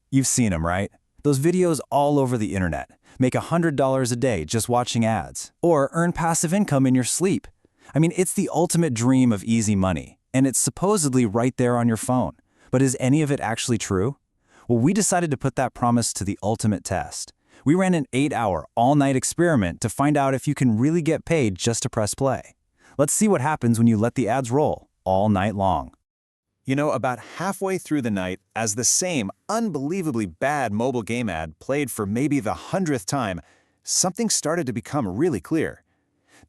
You've seen them, right? Those videos all over the internet. Make $100 a day just watching ads. Or earn passive income in your sleep. I mean, it's the ultimate dream of easy money, and it's supposedly right there on your phone. But is any of it actually true? Well, we decided to put that promise to the ultimate test. We ran an 8-hour, all-night experiment to find out if you can really get paid just to press play. Let's see what happens when you let the ads roll all night long. You know, about halfway through the night, as the same unbelievably bad mobile game ad played for maybe the 100th time, something started to become really clear.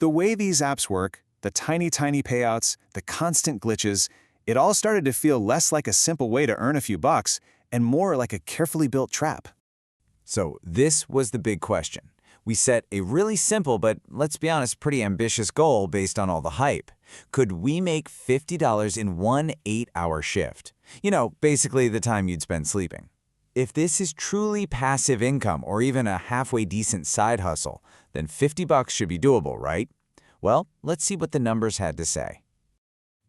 The way these apps work, the tiny payouts, the constant glitches, it all started to feel less like a simple way to earn a few bucks and more like a carefully built trap. So this was the big question. We set a really simple but, let's be honest, pretty ambitious goal based on all the hype. Could we make $50 in one 8-hour shift? You know, basically the time you'd spend sleeping. If this is truly passive income or even a halfway decent side hustle, then $50 should be doable, right? Well, let's see what the numbers had to say.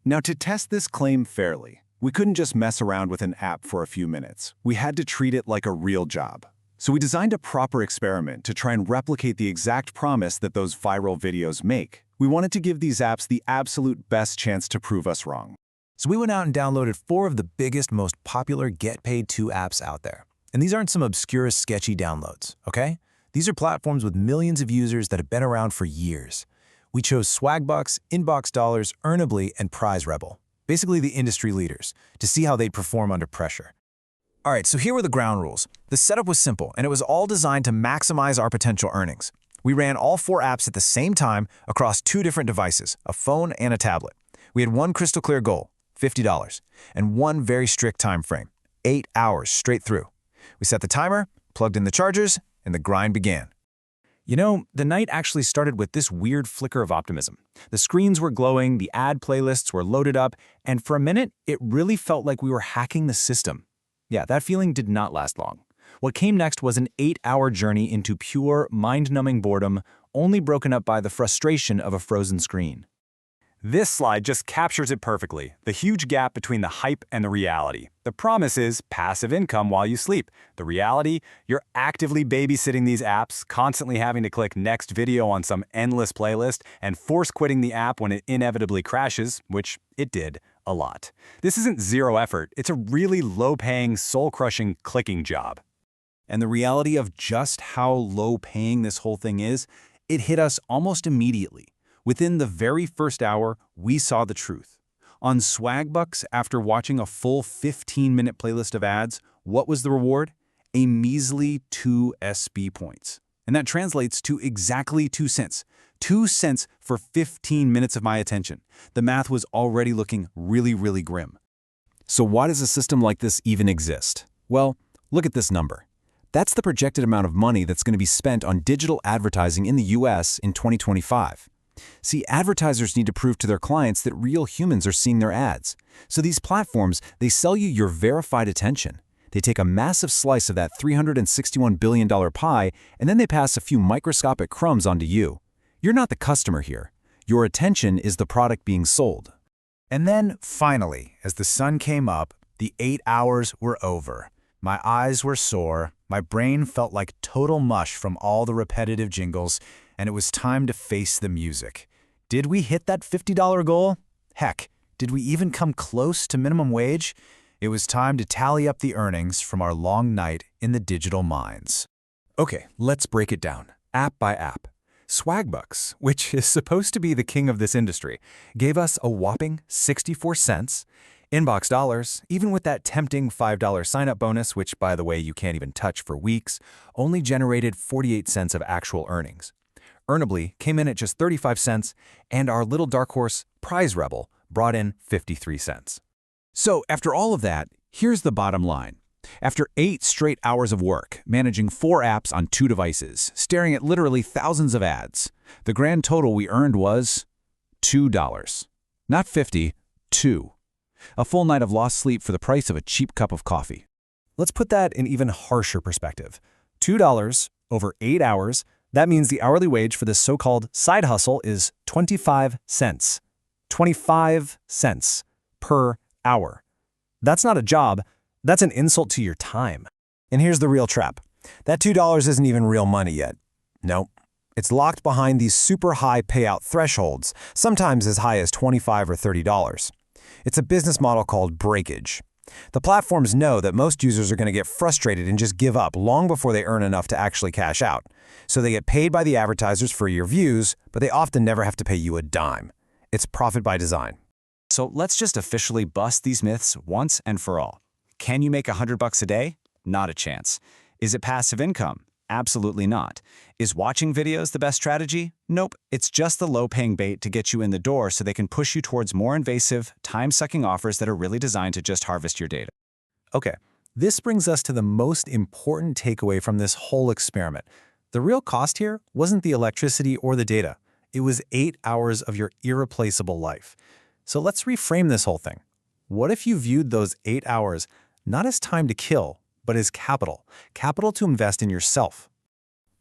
Now, to test this claim fairly, we couldn't just mess around with an app for a few minutes. We had to treat it like a real job. So we designed a proper experiment to try and replicate the exact promise that those viral videos make. We wanted to give these apps the absolute best chance to prove us wrong. So we went out and downloaded 4 of the biggest, most popular Get Paid To apps out there. And these aren't some obscure, sketchy downloads, okay? These are platforms with millions of users that have been around for years. We chose Swagbucks, Inbox Dollars, Earnably, and Prize Rebel, basically the industry leaders, to see how they'd perform under pressure. All right, so here were the ground rules. The setup was simple, and it was all designed to maximize our potential earnings. We ran all 4 apps at the same time across 2 different devices, a phone and a tablet. We had one crystal clear goal, $50, and one very strict time frame, 8 hours straight through. We set the timer, plugged in the chargers, and the grind began. You know, the night actually started with this weird flicker of optimism. The screens were glowing, the ad playlists were loaded up, and for a minute, it really felt like we were hacking the system. Yeah, that feeling did not last long. What came next was an 8-hour journey into pure, mind-numbing boredom, only broken up by the frustration of a frozen screen. This slide just captures it perfectly, the huge gap between the hype and the reality. The promise is passive income while you sleep. The reality, you're actively babysitting these apps, constantly having to click next video on some endless playlist, and force quitting the app when it inevitably crashes, which it did a lot. This isn't zero effort, it's a really low-paying, soul-crushing clicking job. And the reality of just how low-paying this whole thing is, it hit us almost immediately. Within the very first hour, we saw the truth. On Swagbucks, after watching a full 15-minute playlist of ads, what was the reward? A measly 2 SB points. And that translates to exactly 2 cents. 2 cents for 15 minutes of my attention. The math was already looking really grim. So why does a system like this even exist? Well, look at this number. That's the projected amount of money that's going to be spent on digital advertising in the US in 2025. See, advertisers need to prove to their clients that real humans are seeing their ads. So these platforms, they sell you your verified attention. They take a massive slice of that $361 billion pie, and then they pass a few microscopic crumbs onto you. You're not the customer here. Your attention is the product being sold. And then, finally, as the sun came up, the 8 hours were over. My eyes were sore, my brain felt like total mush from all the repetitive jingles, and it was time to face the music. Did we hit that $50 goal? Heck, did we even come close to minimum wage? It was time to tally up the earnings from our long night in the digital mines. Okay, let's break it down, app by app. Swagbucks, which is supposed to be the king of this industry, gave us a whopping 64 cents. Inbox Dollars, even with that tempting $5 sign-up bonus, which, by the way, you can't even touch for weeks, only generated 48 cents of actual earnings. Earnably came in at just 35 cents, and our little dark horse, Prize Rebel, brought in 53 cents. So after all of that, here's the bottom line. After 8 straight hours of work, managing 4 apps on 2 devices, staring at literally thousands of ads, the grand total we earned was $2. Not 50, 2. A full night of lost sleep for the price of a cheap cup of coffee. Let's put that in even harsher perspective. $2 over 8 hours, that means the hourly wage for this so-called side hustle is 25 cents. 25 cents per hour. That's not a job, that's an insult to your time. And here's the real trap. That $2 isn't even real money yet. Nope. It's locked behind these super high payout thresholds, sometimes as high as $25 or $30. It's a business model called breakage. The platforms know that most users are going to get frustrated and just give up long before they earn enough to actually cash out. So they get paid by the advertisers for your views, but they often never have to pay you a dime. It's profit by design. So let's just officially bust these myths once and for all. Can you make $100 a day? Not a chance. Is it passive income? Absolutely not. Is watching videos the best strategy? Nope. It's just the low-paying bait to get you in the door so they can push you towards more invasive, time-sucking offers that are really designed to just harvest your data. Okay, this brings us to the most important takeaway from this whole experiment. The real cost here wasn't the electricity or the data. It was 8 hours of your irreplaceable life. So let's reframe this whole thing. What if you viewed those 8 hours not as time to kill, but as capital to invest in yourself?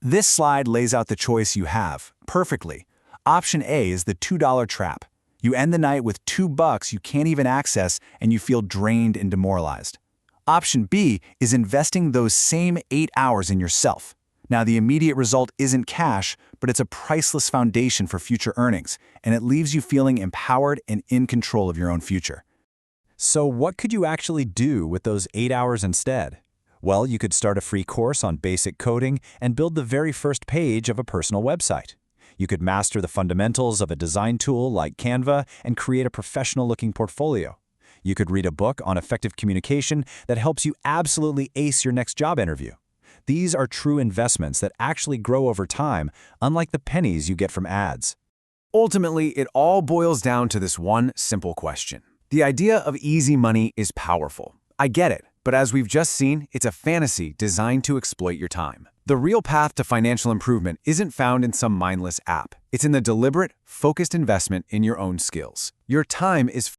This slide lays out the choice you have perfectly. Option A is the $2 trap. You end the night with $2 you can't even access and you feel drained and demoralized. Option B is investing those same 8 hours in yourself. Now, the immediate result isn't cash, but it's a priceless foundation for future earnings, and it leaves you feeling empowered and in control of your own future. So what could you actually do with those 8 hours instead? Well, you could start a free course on basic coding and build the very first page of a personal website. You could master the fundamentals of a design tool like Canva and create a professional-looking portfolio. You could read a book on effective communication that helps you absolutely ace your next job interview. These are true investments that actually grow over time, unlike the pennies you get from ads. Ultimately, it all boils down to this one simple question. The idea of easy money is powerful. I get it, but as we've just seen, it's a fantasy designed to exploit your time. The real path to financial improvement isn't found in some mindless app. It's in the deliberate, focused investment in your own skills. Your time is